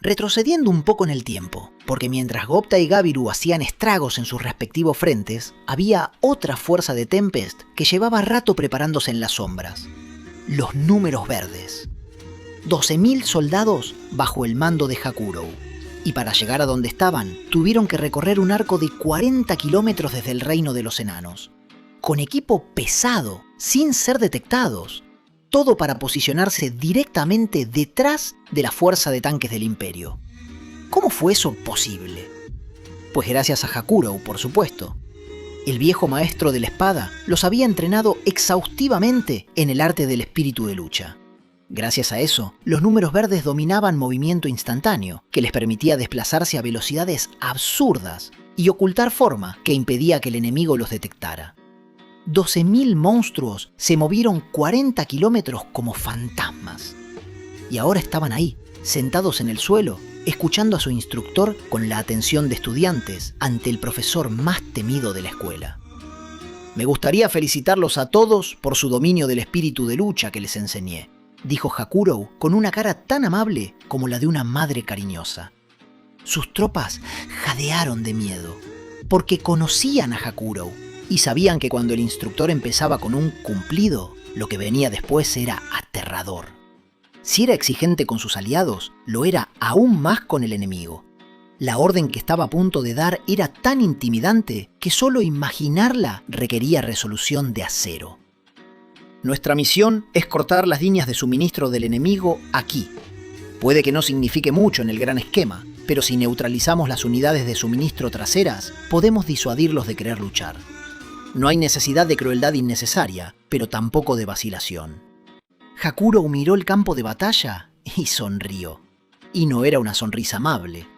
Retrocediendo un poco en el tiempo, porque mientras Gupta y Gabiru hacían estragos en sus respectivos frentes, había otra fuerza de Tempest que llevaba rato preparándose en las sombras. Los Números Verdes. 12.000 soldados bajo el mando de Hakurou. Y para llegar a donde estaban, tuvieron que recorrer un arco de 40 kilómetros desde el reino de los enanos. Con equipo pesado, sin ser detectados. Todo para posicionarse directamente detrás de la fuerza de tanques del Imperio. ¿Cómo fue eso posible? Pues gracias a Hakurou, por supuesto. El viejo maestro de la espada los había entrenado exhaustivamente en el arte del espíritu de lucha. Gracias a eso, los Números Verdes dominaban movimiento instantáneo, que les permitía desplazarse a velocidades absurdas y ocultar forma que impedía que el enemigo los detectara. 12.000 monstruos se movieron 40 kilómetros como fantasmas. Y ahora estaban ahí, sentados en el suelo, escuchando a su instructor con la atención de estudiantes ante el profesor más temido de la escuela. Me gustaría felicitarlos a todos por su dominio del espíritu de lucha que les enseñé, dijo Hakurou con una cara tan amable como la de una madre cariñosa. Sus tropas jadearon de miedo, porque conocían a Hakurou y sabían que cuando el instructor empezaba con un cumplido, lo que venía después era aterrador. Si era exigente con sus aliados, lo era aún más con el enemigo. La orden que estaba a punto de dar era tan intimidante que solo imaginarla requería resolución de acero. Nuestra misión es cortar las líneas de suministro del enemigo aquí. Puede que no signifique mucho en el gran esquema, pero si neutralizamos las unidades de suministro traseras, podemos disuadirlos de querer luchar. No hay necesidad de crueldad innecesaria, pero tampoco de vacilación. Hakurou miró el campo de batalla y sonrió. Y no era una sonrisa amable.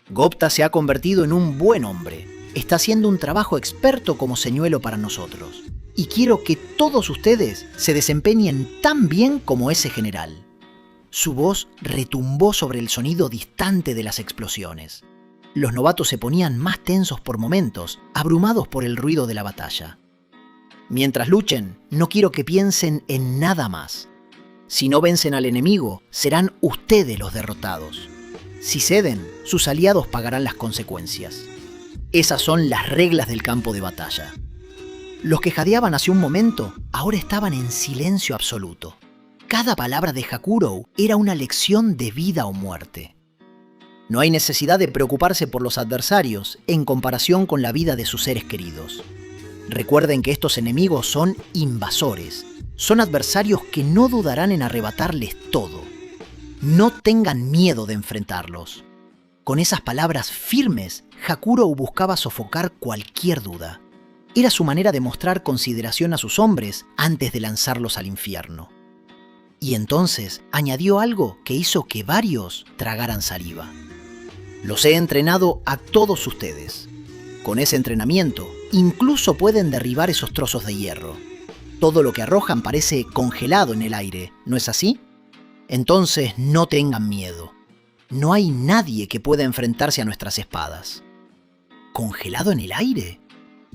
Gupta se ha convertido en un buen hombre. Está haciendo un trabajo experto como señuelo para nosotros. Y quiero que todos ustedes se desempeñen tan bien como ese general. Su voz retumbó sobre el sonido distante de las explosiones. Los novatos se ponían más tensos por momentos, abrumados por el ruido de la batalla. Mientras luchen, no quiero que piensen en nada más. Si no vencen al enemigo, serán ustedes los derrotados. Si ceden, sus aliados pagarán las consecuencias. Esas son las reglas del campo de batalla. Los que jadeaban hace un momento, ahora estaban en silencio absoluto. Cada palabra de Hakurou era una lección de vida o muerte. No hay necesidad de preocuparse por los adversarios en comparación con la vida de sus seres queridos. Recuerden que estos enemigos son invasores. Son adversarios que no dudarán en arrebatarles todo. No tengan miedo de enfrentarlos. Con esas palabras firmes, Hakurou buscaba sofocar cualquier duda. Era su manera de mostrar consideración a sus hombres antes de lanzarlos al infierno. Y entonces añadió algo que hizo que varios tragaran saliva. Los he entrenado a todos ustedes. Con ese entrenamiento, incluso pueden derribar esos trozos de hierro. Todo lo que arrojan parece congelado en el aire, ¿no es así? Entonces no tengan miedo. No hay nadie que pueda enfrentarse a nuestras espadas. ¿Congelado en el aire?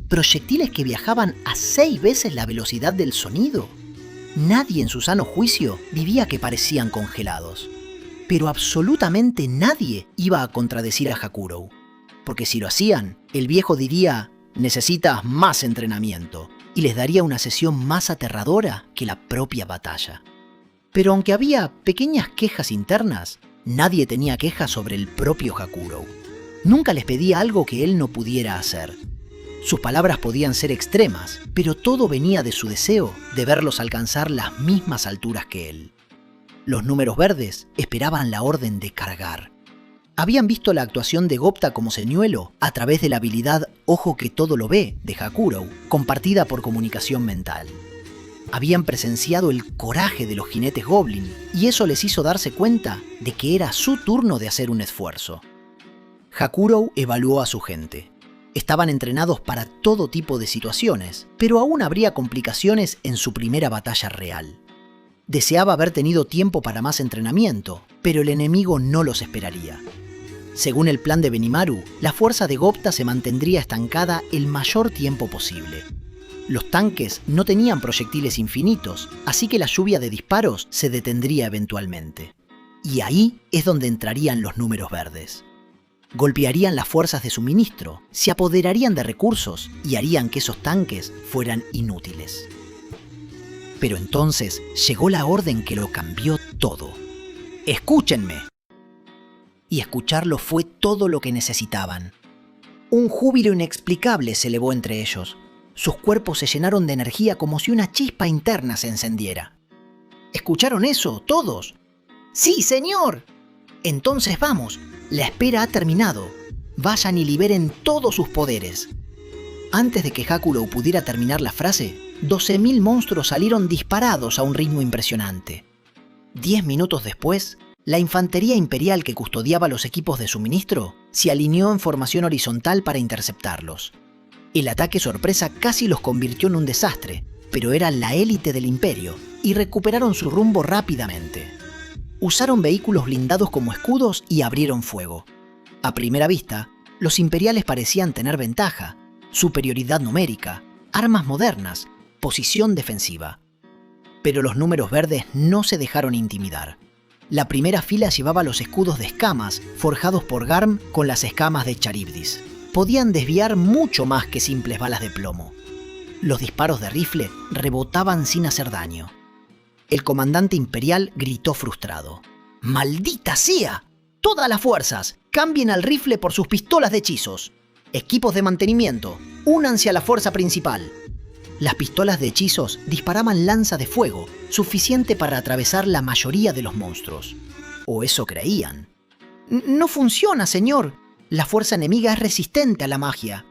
¿Proyectiles que viajaban a 6 veces la velocidad del sonido? Nadie en su sano juicio diría que parecían congelados. Pero absolutamente nadie iba a contradecir a Hakurou. Porque si lo hacían, el viejo diría, necesitas más entrenamiento, y les daría una sesión más aterradora que la propia batalla. Pero aunque había pequeñas quejas internas, nadie tenía quejas sobre el propio Hakurou. Nunca les pedía algo que él no pudiera hacer. Sus palabras podían ser extremas, pero todo venía de su deseo de verlos alcanzar las mismas alturas que él. Los Números Verdes esperaban la orden de cargar. Habían visto la actuación de Gupta como señuelo a través de la habilidad Ojo que todo lo ve de Hakurou, compartida por comunicación mental. Habían presenciado el coraje de los jinetes Goblin y eso les hizo darse cuenta de que era su turno de hacer un esfuerzo. Hakurou evaluó a su gente. Estaban entrenados para todo tipo de situaciones, pero aún habría complicaciones en su primera batalla real. Deseaba haber tenido tiempo para más entrenamiento, pero el enemigo no los esperaría. Según el plan de Benimaru, la fuerza de Gupta se mantendría estancada el mayor tiempo posible. Los tanques no tenían proyectiles infinitos, así que la lluvia de disparos se detendría eventualmente. Y ahí es donde entrarían los números verdes. Golpearían las fuerzas de suministro, se apoderarían de recursos y harían que esos tanques fueran inútiles. Pero entonces llegó la orden que lo cambió todo. ¡Escúchenme! Y escucharlo fue todo lo que necesitaban. Un júbilo inexplicable se elevó entre ellos. Sus cuerpos se llenaron de energía como si una chispa interna se encendiera. ¿Escucharon eso, todos? ¡Sí, señor! Entonces vamos, la espera ha terminado. Vayan y liberen todos sus poderes. Antes de que Hakurou pudiera terminar la frase, 12.000 monstruos salieron disparados a un ritmo impresionante. 10 minutos después, la infantería imperial que custodiaba los equipos de suministro se alineó en formación horizontal para interceptarlos. El ataque sorpresa casi los convirtió en un desastre, pero era la élite del imperio y recuperaron su rumbo rápidamente. Usaron vehículos blindados como escudos y abrieron fuego. A primera vista, los imperiales parecían tener ventaja, superioridad numérica, armas modernas, posición defensiva. Pero los números verdes no se dejaron intimidar. La primera fila llevaba los escudos de escamas forjados por Garm con las escamas de Charybdis. Podían desviar mucho más que simples balas de plomo. Los disparos de rifle rebotaban sin hacer daño. El comandante imperial gritó frustrado. ¡Maldita sea! ¡Todas las fuerzas! ¡Cambien al rifle por sus pistolas de hechizos! Equipos de mantenimiento, únanse a la fuerza principal. Las pistolas de hechizos disparaban lanzas de fuego, suficiente para atravesar la mayoría de los monstruos. O eso creían. No funciona, señor. La fuerza enemiga es resistente a la magia.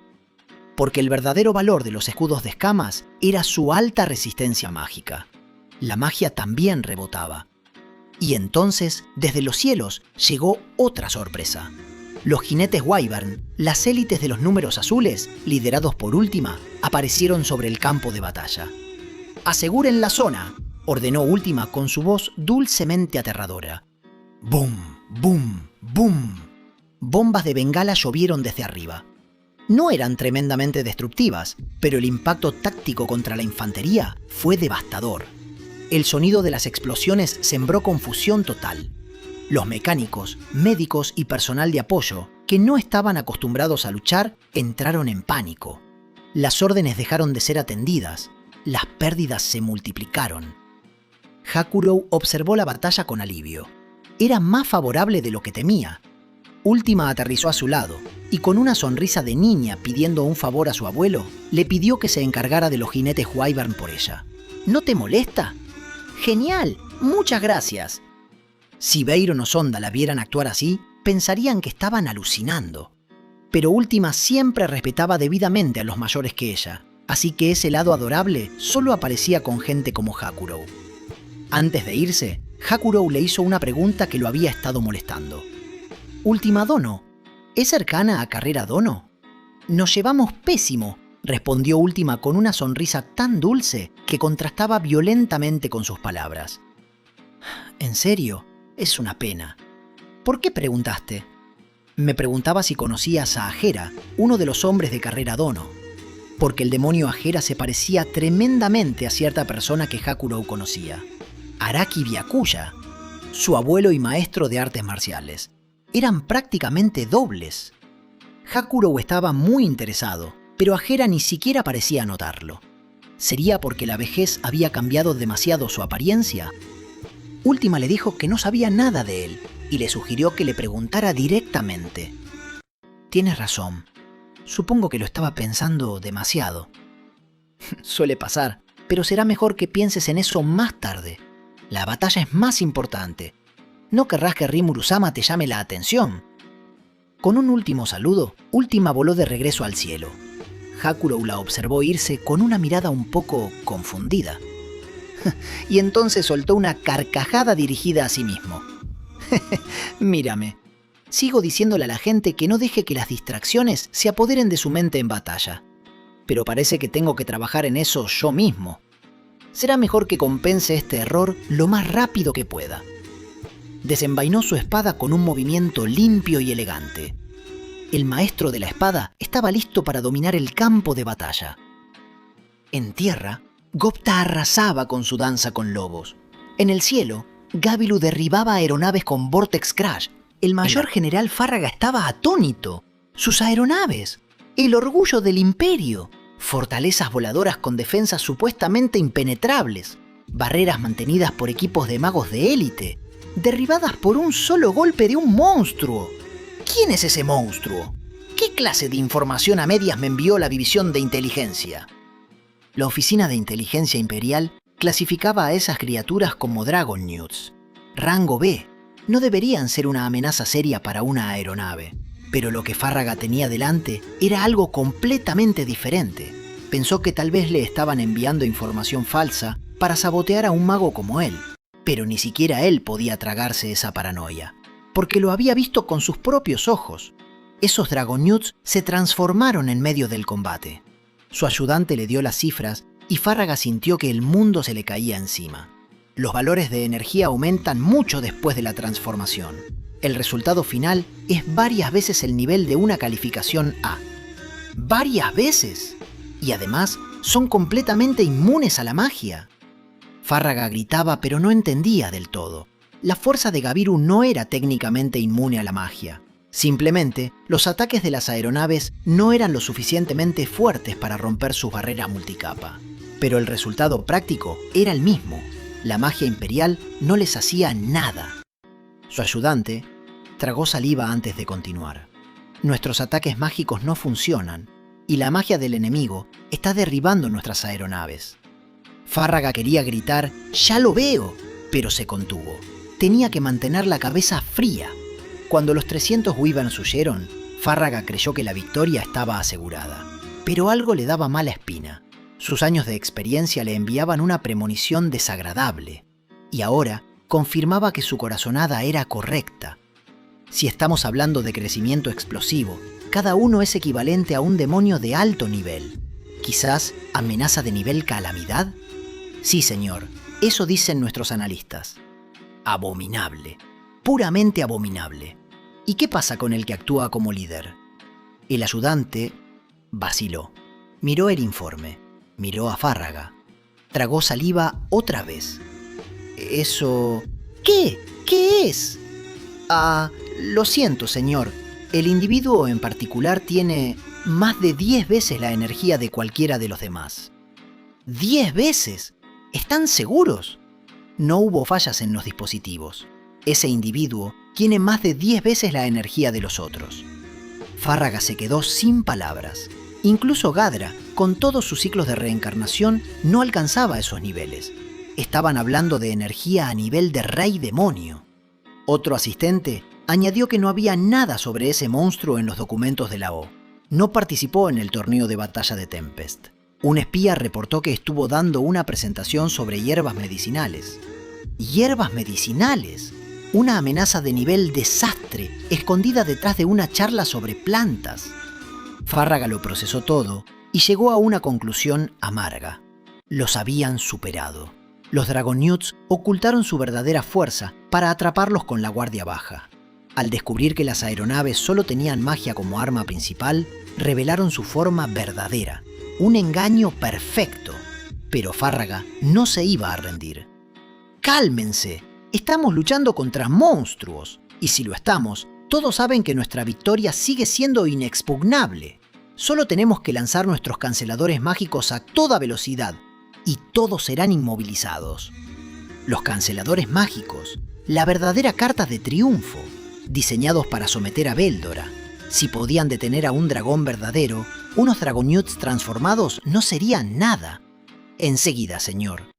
Porque el verdadero valor de los escudos de escamas era su alta resistencia mágica. La magia también rebotaba. Y entonces, desde los cielos, llegó otra sorpresa. Los jinetes Wyvern, las élites de los números azules, liderados por Última, aparecieron sobre el campo de batalla. «Aseguren la zona», ordenó Última con su voz dulcemente aterradora. ¡Bum! ¡Bum! ¡Bum! Bombas de bengala llovieron desde arriba. No eran tremendamente destructivas, pero el impacto táctico contra la infantería fue devastador. El sonido de las explosiones sembró confusión total. Los mecánicos, médicos y personal de apoyo, que no estaban acostumbrados a luchar, entraron en pánico. Las órdenes dejaron de ser atendidas. Las pérdidas se multiplicaron. Hakurou observó la batalla con alivio. Era más favorable de lo que temía. Última aterrizó a su lado y con una sonrisa de niña pidiendo un favor a su abuelo, le pidió que se encargara de los jinetes Wyvern por ella. ¿No te molesta? ¡Genial! ¡Muchas gracias! Si Beiron o Sonda la vieran actuar así, pensarían que estaban alucinando. Pero Última siempre respetaba debidamente a los mayores que ella, así que ese lado adorable solo aparecía con gente como Hakurou. Antes de irse, Hakurou le hizo una pregunta que lo había estado molestando. «Última Dono, ¿es cercana a Carrera Dono?» «Nos llevamos pésimo», respondió Última con una sonrisa tan dulce que contrastaba violentamente con sus palabras. «¿En serio? Es una pena. ¿Por qué preguntaste?» «Me preguntaba si conocías a Ajera, uno de los hombres de Carrera Dono, porque el demonio Ajera se parecía tremendamente a cierta persona que Hakurou conocía. Araki Byakuya, su abuelo y maestro de artes marciales. Eran prácticamente dobles». Hakurou estaba muy interesado, pero Ajera ni siquiera parecía notarlo. ¿Sería porque la vejez había cambiado demasiado su apariencia? Última le dijo que no sabía nada de él y le sugirió que le preguntara directamente. «Tienes razón. Supongo que lo estaba pensando demasiado». «Suele pasar, pero será mejor que pienses en eso más tarde. La batalla es más importante. No querrás que Rimuru-sama te llame la atención». Con un último saludo, Última voló de regreso al cielo. Hakurou la observó irse con una mirada un poco confundida. Y entonces soltó una carcajada dirigida a sí mismo. «Mírame. Sigo diciéndole a la gente que no deje que las distracciones se apoderen de su mente en batalla. Pero parece que tengo que trabajar en eso yo mismo. Será mejor que compense este error lo más rápido que pueda». Desenvainó su espada con un movimiento limpio y elegante. El maestro de la espada estaba listo para dominar el campo de batalla. En tierra, Gopta arrasaba con su danza con lobos. En el cielo, Gabilu derribaba aeronaves con Vortex Crash. El mayor general Fárraga estaba atónito. Sus aeronaves, el orgullo del imperio, fortalezas voladoras con defensas supuestamente impenetrables, barreras mantenidas por equipos de magos de élite, derribadas por un solo golpe de un monstruo. ¿Quién es ese monstruo? ¿Qué clase de información a medias me envió la división de inteligencia? La Oficina de Inteligencia Imperial clasificaba a esas criaturas como Dragon Newts. Rango B. No deberían ser una amenaza seria para una aeronave. Pero lo que Fárraga tenía delante era algo completamente diferente. Pensó que tal vez le estaban enviando información falsa para sabotear a un mago como él. Pero ni siquiera él podía tragarse esa paranoia, porque lo había visto con sus propios ojos. Esos Dragon Newts se transformaron en medio del combate. Su ayudante le dio las cifras y Fárraga sintió que el mundo se le caía encima. Los valores de energía aumentan mucho después de la transformación. El resultado final es varias veces el nivel de una calificación A. ¡Varias veces! Y además son completamente inmunes a la magia. Fárraga gritaba, pero no entendía del todo. La fuerza de Gabiru no era técnicamente inmune a la magia. Simplemente, los ataques de las aeronaves no eran lo suficientemente fuertes para romper sus barreras multicapa. Pero el resultado práctico era el mismo. La magia imperial no les hacía nada. Su ayudante tragó saliva antes de continuar. Nuestros ataques mágicos no funcionan, y la magia del enemigo está derribando nuestras aeronaves. Fárraga quería gritar, ¡ya lo veo!, pero se contuvo. Tenía que mantener la cabeza fría. Cuando los 300 Wyverns huyeron, Fárraga creyó que la victoria estaba asegurada. Pero algo le daba mala espina. Sus años de experiencia le enviaban una premonición desagradable. Y ahora confirmaba que su corazonada era correcta. Si estamos hablando de crecimiento explosivo, cada uno es equivalente a un demonio de alto nivel. ¿Quizás amenaza de nivel calamidad? Sí, señor, eso dicen nuestros analistas. Abominable, puramente abominable. ¿Y qué pasa con el que actúa como líder? El ayudante vaciló. Miró el informe, miró a Fárraga. Tragó saliva otra vez. Eso... ¿Qué? ¿Qué es? Lo siento, señor. El individuo en particular tiene más de 10 veces la energía de cualquiera de los demás. ¡10 veces! ¿Están seguros? No hubo fallas en los dispositivos. Ese individuo tiene más de 10 veces la energía de los otros. Fárraga se quedó sin palabras. Incluso Gadra, con todos sus ciclos de reencarnación, no alcanzaba esos niveles. Estaban hablando de energía a nivel de rey demonio. Otro asistente añadió que no había nada sobre ese monstruo en los documentos de la O. No participó en el torneo de batalla de Tempest. Un espía reportó que estuvo dando una presentación sobre hierbas medicinales. ¡Hierbas medicinales! Una amenaza de nivel desastre, escondida detrás de una charla sobre plantas. Fárraga lo procesó todo y llegó a una conclusión amarga. Los habían superado. Los Dragon Newts ocultaron su verdadera fuerza para atraparlos con la guardia baja. Al descubrir que las aeronaves solo tenían magia como arma principal, revelaron su forma verdadera. Un engaño perfecto. Pero Fárraga no se iba a rendir. ¡Cálmense! Estamos luchando contra monstruos. Y si lo estamos, todos saben que nuestra victoria sigue siendo inexpugnable. Solo tenemos que lanzar nuestros canceladores mágicos a toda velocidad y todos serán inmovilizados. Los canceladores mágicos, la verdadera carta de triunfo, diseñados para someter a Beldora. Si podían detener a un dragón verdadero, unos Dragon Newts transformados no serían nada. Enseguida, señor.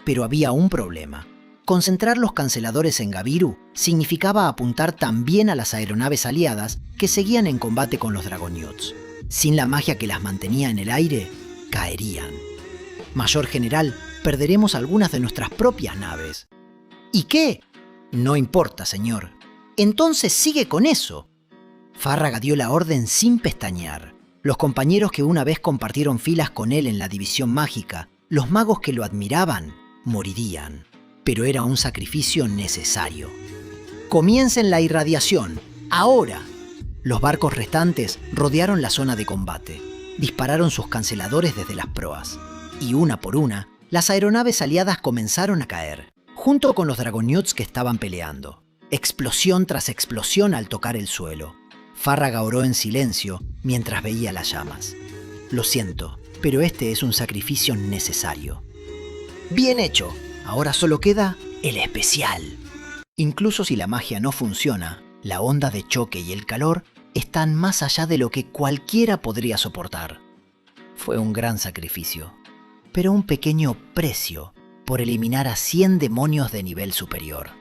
Pero había un problema. Concentrar los canceladores en Gabiru significaba apuntar también a las aeronaves aliadas que seguían en combate con los Dragon Newts. Sin la magia que las mantenía en el aire, caerían. Mayor general, perderemos algunas de nuestras propias naves. ¿Y qué? No importa, señor. Entonces sigue con eso. Fárraga dio la orden sin pestañear. Los compañeros que una vez compartieron filas con él en la división mágica, los magos que lo admiraban, morirían. Pero era un sacrificio necesario. Comiencen la irradiación, ahora. Los barcos restantes rodearon la zona de combate. Dispararon sus canceladores desde las proas. Y una por una, las aeronaves aliadas comenzaron a caer. junto con los Dragoniots que estaban peleando. Explosión tras explosión al tocar el suelo. Farraga oró en silencio mientras veía las llamas. Lo siento, pero este es un sacrificio necesario. Bien hecho, ahora solo queda el especial. Incluso si la magia no funciona, la onda de choque y el calor están más allá de lo que cualquiera podría soportar. Fue un gran sacrificio, pero un pequeño precio por eliminar a 100 demonios de nivel superior.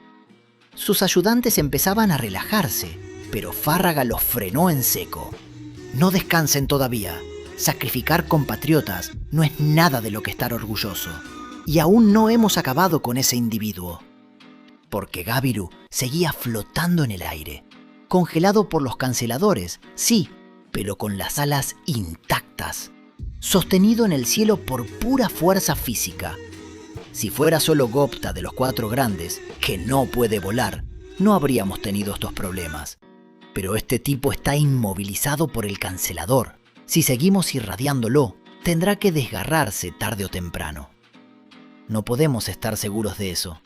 Sus ayudantes empezaban a relajarse, pero Farraga los frenó en seco. No descansen todavía. Sacrificar compatriotas no es nada de lo que estar orgulloso. Y aún no hemos acabado con ese individuo. Porque Gabiru seguía flotando en el aire, congelado por los canceladores, sí, pero con las alas intactas, sostenido en el cielo por pura fuerza física. Si fuera solo Gopta de los 4 grandes, que no puede volar, no habríamos tenido estos problemas. Pero este tipo está inmovilizado por el cancelador. Si seguimos irradiándolo, tendrá que desgarrarse tarde o temprano. No podemos estar seguros de eso.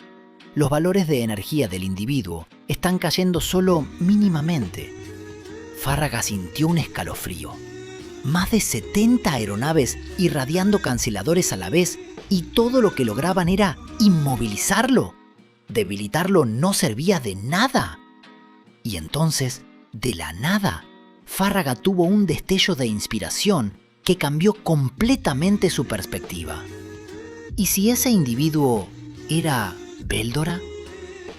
Los valores de energía del individuo están cayendo solo mínimamente. Farraga sintió un escalofrío. Más de 70 aeronaves irradiando canceladores a la vez y todo lo que lograban era inmovilizarlo. Debilitarlo no servía de nada. Y entonces, de la nada, Farraga tuvo un destello de inspiración que cambió completamente su perspectiva. ¿Y si ese individuo era Veldora?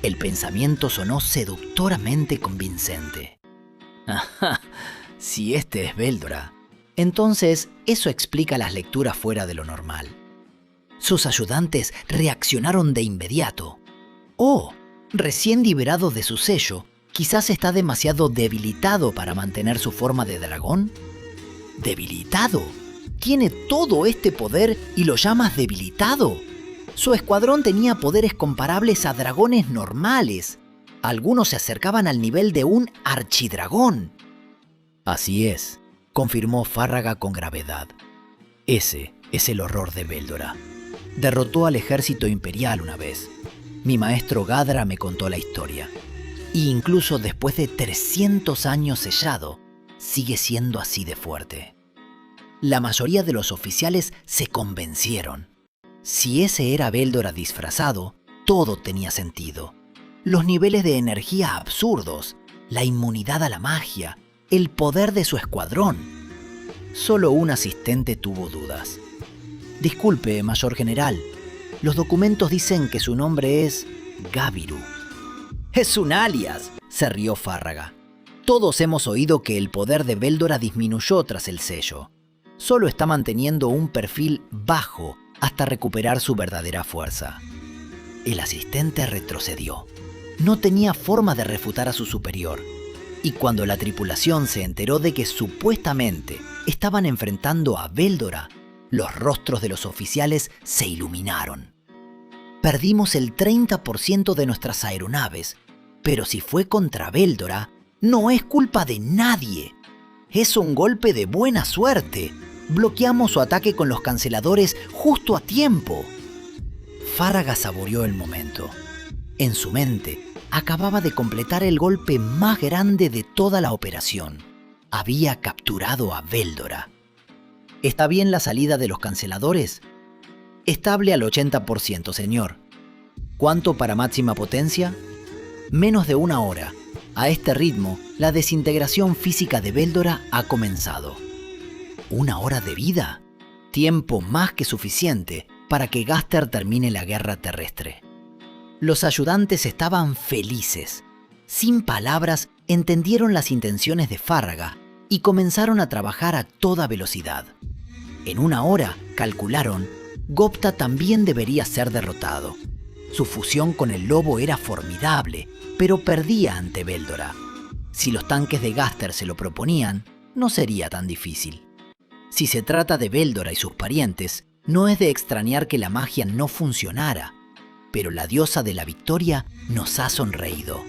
El pensamiento sonó seductoramente convincente. Ajá, si este es Veldora, entonces eso explica las lecturas fuera de lo normal. Sus ayudantes reaccionaron de inmediato. Oh, recién liberado de su sello, quizás está demasiado debilitado para mantener su forma de dragón. ¿Debilitado? Tiene todo este poder y lo llamas debilitado. Su escuadrón tenía poderes comparables a dragones normales. Algunos se acercaban al nivel de un archidragón. Así es, confirmó Farraga con gravedad. Ese es el horror de Veldora. Derrotó al ejército imperial una vez. Mi maestro Gadra me contó la historia. Y incluso después de 300 años sellado, sigue siendo así de fuerte. La mayoría de los oficiales se convencieron. Si ese era Veldora disfrazado, todo tenía sentido. Los niveles de energía absurdos, la inmunidad a la magia, el poder de su escuadrón. Solo un asistente tuvo dudas. Disculpe, Mayor General, los documentos dicen que su nombre es Gabiru. Es un alias, se rió Farraga. Todos hemos oído que el poder de Veldora disminuyó tras el sello. Solo está manteniendo un perfil bajo hasta recuperar su verdadera fuerza. El asistente retrocedió. No tenía forma de refutar a su superior. Y cuando la tripulación se enteró de que supuestamente estaban enfrentando a Veldora, los rostros de los oficiales se iluminaron. Perdimos el 30% de nuestras aeronaves, pero si fue contra Veldora, no es culpa de nadie. Es un golpe de buena suerte. Bloqueamos su ataque con los canceladores justo a tiempo. Farraga saboreó el momento. En su mente, acababa de completar el golpe más grande de toda la operación. Había capturado a Veldora. ¿Está bien la salida de los canceladores? Estable al 80%, señor. ¿Cuánto para máxima potencia? Menos de 1 hora. A este ritmo, la desintegración física de Veldora ha comenzado. 1 hora de vida, tiempo más que suficiente para que Gaster termine la guerra terrestre. Los ayudantes estaban felices. Sin palabras, entendieron las intenciones de Farraga y comenzaron a trabajar a toda velocidad. En 1 hora, calcularon, Gopta también debería ser derrotado. Su fusión con el lobo era formidable, pero perdía ante Veldora. Si los tanques de Gaster se lo proponían, no sería tan difícil. Si se trata de Veldora y sus parientes, no es de extrañar que la magia no funcionara, pero la diosa de la victoria nos ha sonreído.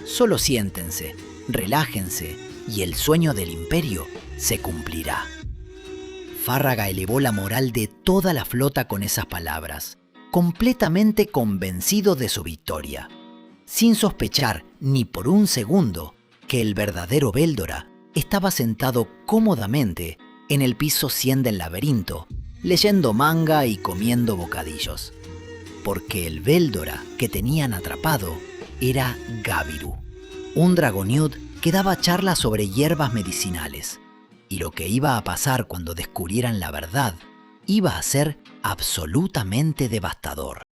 Solo siéntense, relájense y el sueño del imperio se cumplirá. Farraga elevó la moral de toda la flota con esas palabras. completamente convencido de su victoria, sin sospechar ni por un segundo que el verdadero Véldora estaba sentado cómodamente en el piso 100 del laberinto, leyendo manga y comiendo bocadillos. Porque el Véldora que tenían atrapado era Gabiru, un Dragoniud que daba charlas sobre hierbas medicinales. Y lo que iba a pasar cuando descubrieran la verdad iba a ser absolutamente devastador.